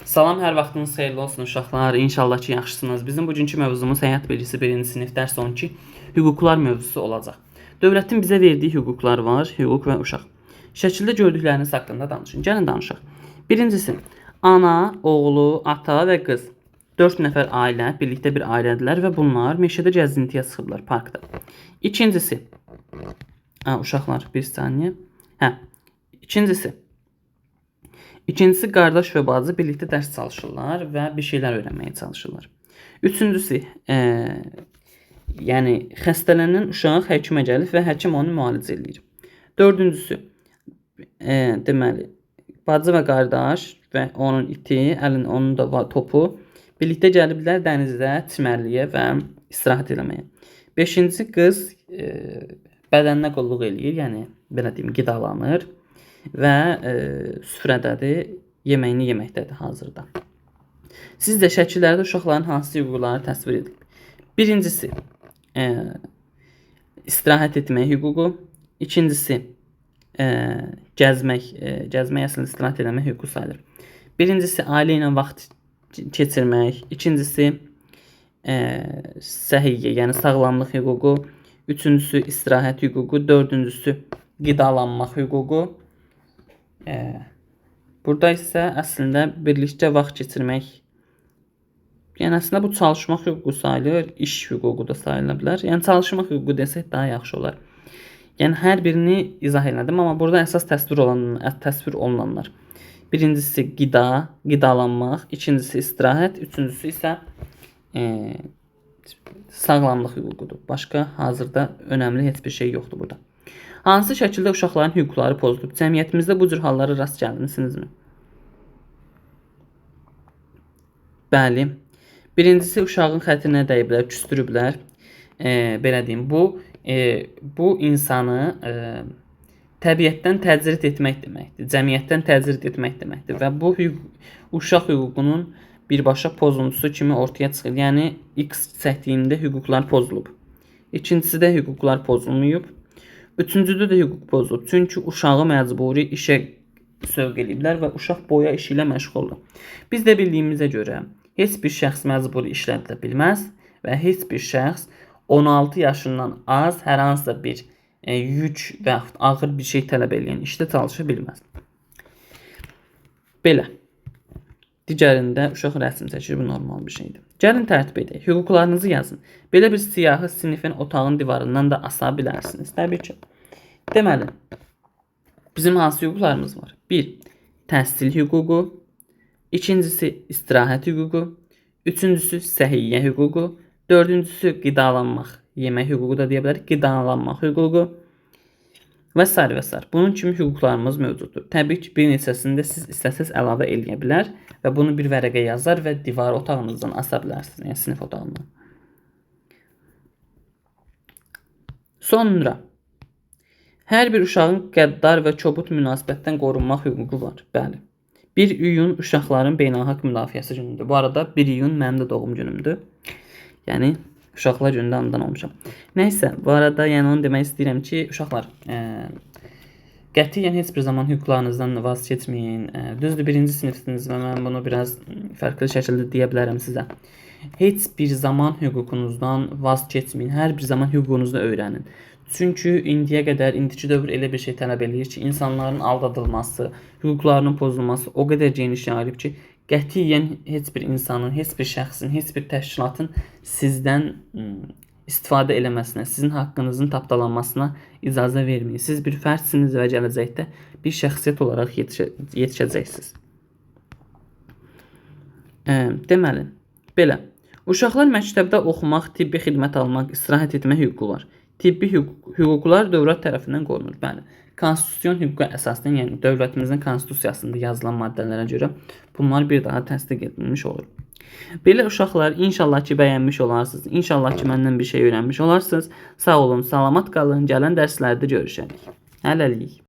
Salam, hər vaxtınız xeyirli olsun uşaqlar. İnşallah ki, yaxşısınız. Bizim bugünkü mövzumuz həyat bilgisi 1-ci sinif dərs 12 hüquqlar mövzusu olacaq. Dövlətin bizə verdiyi hüquqlar var, hüquq və uşaq. Şəkildə gördükləriniz haqqında danışın. Gəlin danışaq. Birincisi, ana, oğlu, ata və qız. 4 nəfər ailə, birlikdə bir ailədirlər və bunlar meşədə gəzintiyə çıxıblar parkda. İkincisi, uşaqlar, bir saniyə. İkincisi, qardaş və bacı birlikdə dərs çalışırlar və bir şeylər öyrənməyə çalışırlar. Üçüncüsü, yəni xəstələnən uşaq həkimə gəlib və həkim onu müalicə edir. Dördüncüsü, deməli, bacı və qardaş və onun iti, onun da topu birlikdə gəliblər dənizdə çimərliyə və istirahət eləməyə. Beşinci, qız bədəninə qulluq eləyir, yəni belə deyim, qidalanır və süfrədədir, yeməyini yeməkdədir hazırda. Sizdə şəkillərdə uşaqların hansı hüquqları təsvir edilib? Birincisi, istirahət etmək hüququ. İkincisi, gəzmək əslində istirahət etmək hüququ sayılır. Birincisi, ailə ilə vaxt keçirmək. İkincisi, səhiyyə, yəni sağlamlıq hüququ. Üçüncüsü, istirahət hüququ. Dördüncüsü, qidalanmaq hüququ. Burada isə əslində birlikdə vaxt keçirmək, yəni əslində bu çalışmaq hüququ sayılır, iş hüququ da sayıla bilər. Yəni çalışmaq hüququ desək daha yaxşı olar. Yəni hər birini izah elədim, amma burada əsas təsvir olunanlar. Birincisi qidalanmaq, ikincisi istirahət, üçüncüsü isə sağlamlıq hüququdur. Başqa hazırda önəmli heç bir şey yoxdur burada. Hansı şəkildə uşaqların hüquqları pozulub? Cəmiyyətimizdə bu cür hallara rast gəlmisinizmi? Bəli. Birincisi, uşağın xətrinə dəyiblər, küstürüblər. Belə deyim, bu insanı təbiətdən təcrid etmək deməkdir. Cəmiyyətdən təcrid etmək deməkdir. Və bu uşaq hüququnun birbaşa pozuntusu kimi ortaya çıxır. Yəni, X çəkdiyində hüquqlar pozulub. İkincisi də hüquqlar pozulmayıb. Üçüncüdə də hüquq pozulub. Çünki uşağı məcburi işə sövq ediblər və uşaq boya işi ilə məşğuldur. Biz də bildiyimizə görə heç bir şəxs məcburi işlədilə bilməz və heç bir şəxs 16 yaşından az hər hansısa bir yük və yaxud ağır bir şey tələb edən işdə çalışa bilməz. Belə. Digərində uşaq rəsm çəkir, bu normal bir şeydir. Gəlin tərtib edək. Hüquqlarınızı yazın. Belə bir siyahı sinifin otağın divarından da asa bilərsiniz. Təbii ki. Deməli, bizim hansı hüquqlarımız var? 1. Təhsil hüququ. İkincisi, istirahət hüququ. Üçüncüsü, səhiyyə hüququ. Dördüncüsü, qidalanmaq. Yemək hüququ da deyə bilərik. Qidalanmaq hüququ. Və s. və s. Bunun kimi hüquqlarımız mövcuddur. Təbii ki, bir neçəsində siz istəsəz əlavə eləyə bilər və bunu bir vərəqə yazar və divar otağınızdan asa bilərsiniz, yəni sinif otağından. Sonra, hər bir uşağın qəddar və kobud münasibətdən qorunmaq hüququ var. Bəli. 1 iyun uşaqların beynəlxalq müdafiəsi günüdür. Bu arada 1 iyun mənim də doğum günümdür. Yəni, uşaqlar günündə andan olmuşam. Nəysə, bu arada yəni onu demək istəyirəm ki, uşaqlar, qətiyyən heç bir zaman hüquqlarınızdan vaz keçməyin. Düzdür, 1-ci sinifsiniz və mən bunu biraz fərqli şəkildə deyə bilərəm sizə. Heç bir zaman hüququnuzdan vaz keçməyin. Hər bir zaman hüququnuzu öyrənin. Çünki indiyə qədər, indiki dövr elə bir şey tələb eləyir ki, insanların aldadılması, hüquqlarının pozulması o qədər geniş yayılıb ki, qətiyyən heç bir insanın, heç bir şəxsin, heç bir təşkilatın sizdən istifadə eləməsinə, sizin haqqınızın tapdalanmasına icazə verməyin. Siz bir fərdsiniz və gələcəkdə bir şəxsiyyət olaraq yetişəcəksiniz. Deməli, belə. Uşaqlar məktəbdə oxumaq, tibbi xidmət almaq, istirahət etmək hüququ var. Tibbi hüquqlar dövlət tərəfindən qorunur. Bəli. Konstitusiyon hüquqa əsasən, yəni dövlətimizin konstitusiyasında yazılan maddələrə görə bunlar bir daha təsdiq edilmiş olur. Belə uşaqlar, inşallah ki, bəyənmiş olarsınız. İnşallah ki, məndən bir şey öyrənmiş olarsınız. Sağ olun, salamat qalın. Gələn dərslərdə görüşərik. Hələlik.